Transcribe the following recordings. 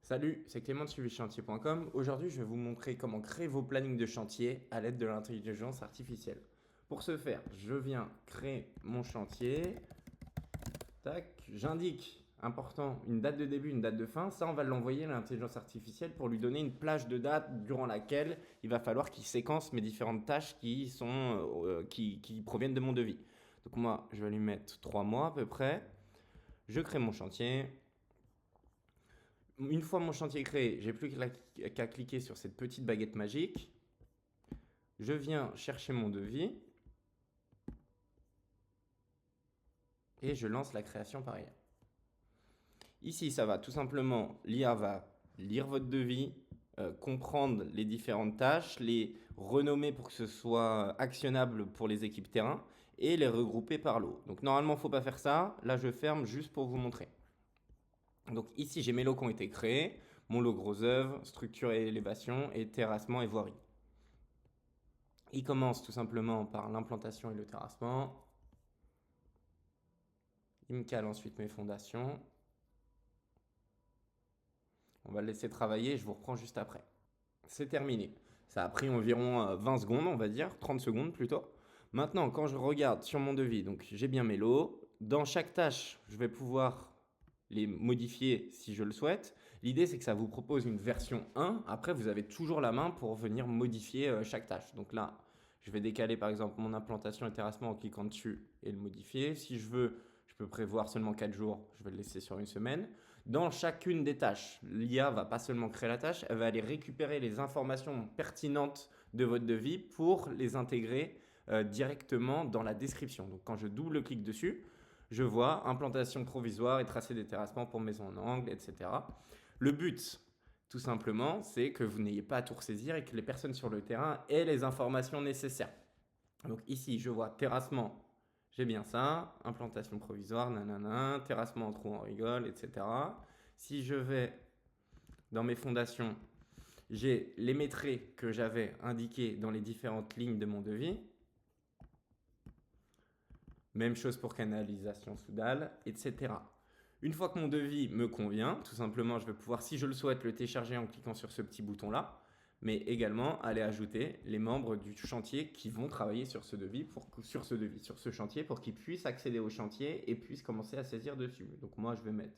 Salut, c'est Clément de suivichantier.com. Aujourd'hui, je vais vous montrer comment créer vos plannings de chantier à l'aide de l'intelligence artificielle. Pour ce faire, je viens créer mon chantier. Tac, j'indique, important, une date de début, une date de fin. Ça, on va l'envoyer à l'intelligence artificielle pour lui donner une plage de date durant laquelle il va falloir qu'il séquence mes différentes tâches qui proviennent de mon devis. Donc moi, je vais lui mettre 3 mois à peu près. Je crée mon chantier. Une fois mon chantier créé, j'ai plus qu'à cliquer sur cette petite baguette magique. Je viens chercher mon devis et je lance la création par IA. Ici, ça va tout simplement, l'IA va lire votre devis, comprendre les différentes tâches, les renommer pour que ce soit actionnable pour les équipes terrain et les regrouper par lot. Donc normalement, il ne faut pas faire ça. Là, je ferme juste pour vous montrer. Donc ici, j'ai mes lots qui ont été créés, mon lot gros œuvre, structure et élévation, et terrassement et voirie. Il commence tout simplement par l'implantation et le terrassement. Il me cale ensuite mes fondations. On va le laisser travailler et je vous reprends juste après. C'est terminé. Ça a pris environ 20 secondes, on va dire, 30 secondes plutôt. Maintenant, quand je regarde sur mon devis, donc j'ai bien mes lots. Dans chaque tâche, je vais pouvoir les modifier si je le souhaite. L'idée, c'est que ça vous propose une version 1. Après, vous avez toujours la main pour venir modifier chaque tâche. Donc là, je vais décaler par exemple mon implantation et terrassement en cliquant dessus et le modifier. Si je veux, je peux prévoir seulement 4 jours, je vais le laisser sur une semaine. Dans chacune des tâches, l'IA va pas seulement créer la tâche, elle va aller récupérer les informations pertinentes de votre devis pour les intégrer directement dans la description. Donc quand je double-clique dessus, je vois implantation provisoire et tracé des terrassements pour maison en angle, etc. Le but, tout simplement, c'est que vous n'ayez pas à tout ressaisir et que les personnes sur le terrain aient les informations nécessaires. Donc ici, je vois terrassement, j'ai bien ça, implantation provisoire, nanana, terrassement en trou en rigole, etc. Si je vais dans mes fondations, j'ai les métrés que j'avais indiqués dans les différentes lignes de mon devis. Même chose pour canalisation sous dalle, etc. Une fois que mon devis me convient, tout simplement, je vais pouvoir, si je le souhaite, le télécharger en cliquant sur ce petit bouton-là, mais également aller ajouter les membres du chantier qui vont travailler sur ce devis, sur ce chantier, pour qu'ils puissent accéder au chantier et puissent commencer à saisir dessus. Donc moi, je vais mettre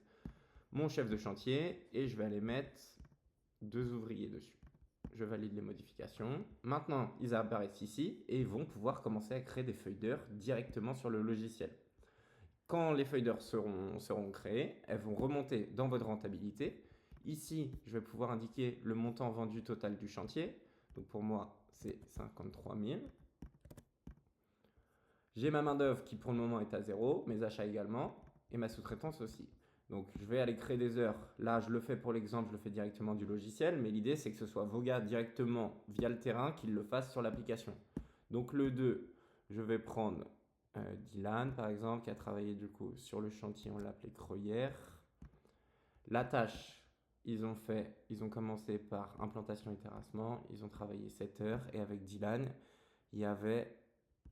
mon chef de chantier et je vais aller mettre 2 ouvriers dessus. Je valide les modifications. Maintenant, ils apparaissent ici et vont pouvoir commencer à créer des feuilles d'heure directement sur le logiciel. Quand les feuilles d'heure seront créées, elles vont remonter dans votre rentabilité. Ici, je vais pouvoir indiquer le montant vendu total du chantier. Donc pour moi, c'est 53 000. J'ai ma main-d'œuvre qui pour le moment est à 0, mes achats également, et ma sous-traitance aussi. Donc je vais aller créer des heures. Là, je le fais pour l'exemple, je le fais directement du logiciel, mais l'idée c'est que ce soit vos gars directement via le terrain qui le fassent sur l'application. Donc le 2, je vais prendre Dylan par exemple, qui a travaillé du coup sur le chantier, on l'appelait Creuillère. La tâche, ils ont commencé par implantation et terrassement, ils ont travaillé 7 heures, et avec Dylan, il y avait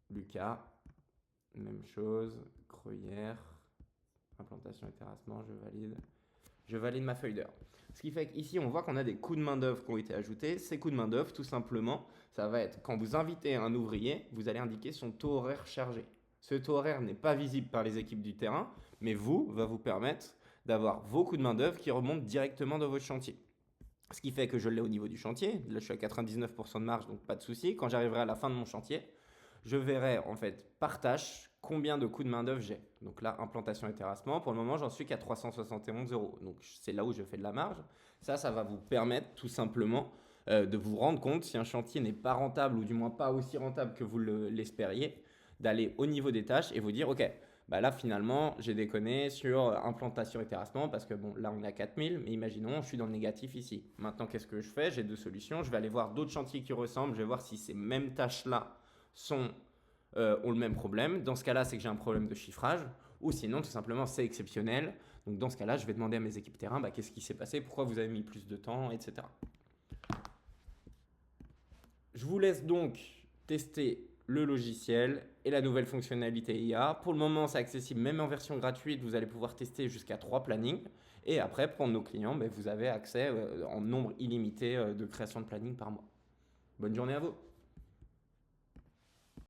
Lucas, même chose, Creuillère. Implantation et terrassement, je valide. Je valide ma feuille d'heure. Ce qui fait qu'ici, on voit qu'on a des coûts de main-d'œuvre qui ont été ajoutés. Ces coûts de main-d'œuvre, tout simplement, ça va être quand vous invitez un ouvrier, vous allez indiquer son taux horaire chargé. Ce taux horaire n'est pas visible par les équipes du terrain, mais va vous permettre d'avoir vos coûts de main-d'œuvre qui remontent directement dans votre chantier. Ce qui fait que je l'ai au niveau du chantier. Là, je suis à 99% de marge, donc pas de souci. Quand j'arriverai à la fin de mon chantier, je verrai en fait par tâche combien de coûts de main-d'œuvre j'ai. Donc là, implantation et terrassement, pour le moment, j'en suis qu'à 371 euros. Donc c'est là où je fais de la marge. Ça va vous permettre tout simplement de vous rendre compte si un chantier n'est pas rentable ou du moins pas aussi rentable que vous l'espériez, d'aller au niveau des tâches et vous dire, ok, bah là finalement j'ai déconné sur implantation et terrassement parce que bon là on est à 4000, mais imaginons je suis dans le négatif ici. Maintenant qu'est-ce que je fais? J'ai 2 solutions, je vais aller voir d'autres chantiers qui ressemblent, je vais voir si ces mêmes tâches là ont le même problème. Dans ce cas-là, c'est que j'ai un problème de chiffrage, ou sinon, tout simplement, c'est exceptionnel. Donc, dans ce cas-là, je vais demander à mes équipes terrain, qu'est-ce qui s'est passé, pourquoi vous avez mis plus de temps, etc. Je vous laisse donc tester le logiciel et la nouvelle fonctionnalité IA. Pour le moment, c'est accessible même en version gratuite. Vous allez pouvoir tester jusqu'à 3 plannings. Et après, pour nos clients, ben, vous avez accès en nombre illimité de création de planning par mois. Bonne journée à vous.